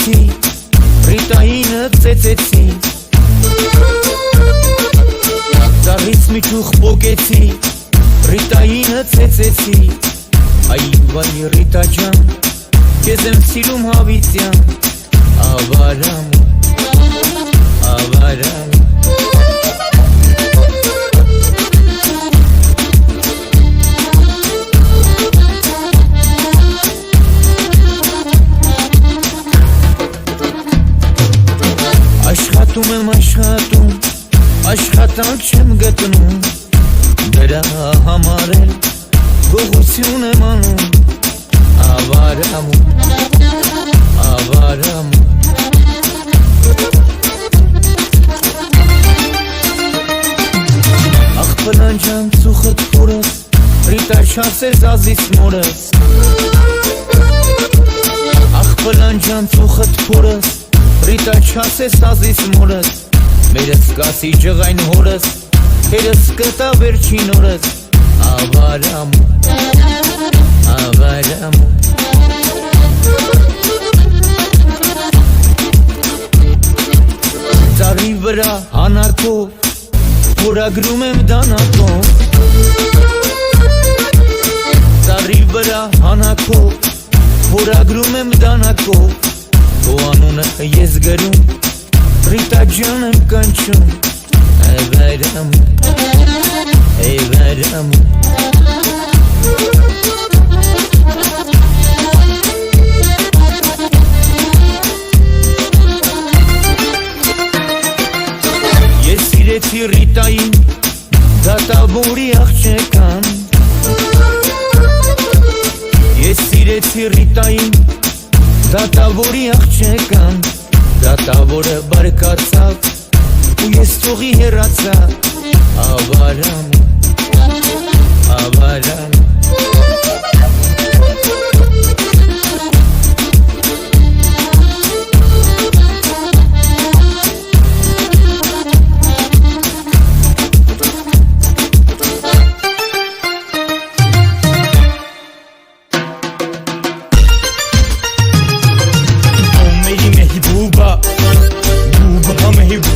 փողեցի, Ռիտայինը ծեծեցի, Ծառից միջուխ պոկեցի, Ռիտայինը ծեծեցի, Այ վայ Ռիտա ջան, Քեզ եմ սիրում հավիտյան, Ավարամ, ավարամ Աշխատում եմ աշխատում, աշխատանք չեմ գտնում, Դրա համար էլ գողություն եմ անում, Ավարամ, ավարամ Ախ պլանջան ծուխըտ փորս, Ռիտա չասես ազիս մորս Ախ պլանջան ծուխըտ փորս, Ռիտա չասես ազիս մորս, Մերս կասի ջղայն հորս, Հերս կտա վերջին օրս, Ավարամ, ավարամ Ծառի վրա հանարկով, Փորագրում եմ դանակով, Ծառի վրա հանարկով, Փորագրում եմ դանակով, Քո անունը ես գրում, Ռիտա ջան եմ կանչում, Ավարամ, ավարամ Ես սիրեցի Ռիտային, դատավորի աղջեկան Ես սիրեցի Ռիտային, դատավորի աղջեկան, դատավորը բարկացավ, ու ես ծողի հեռացա, ավարամ, ավարամ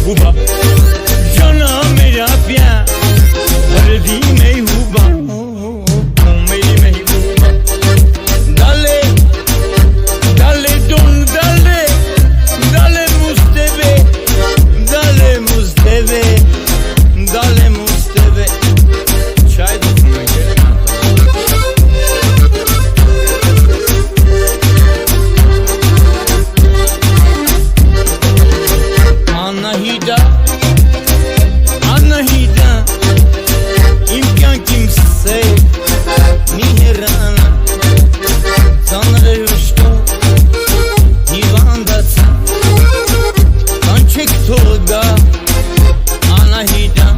Buba, Jana mera pyar, Hardi mein huba, Meri mein huba, Dale, dale don dale, Dale mustebe, Dale mustebe, Dale mustebe, Çay dokunma gerek. Anahida, Anahida, imkan kimse Mihrana, Tanrı uçtu, Divandata, Kançek toga, Anahida,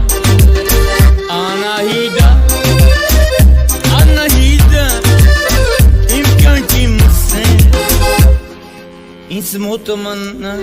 Anahida, Anahida, imkan kimse İsmutumana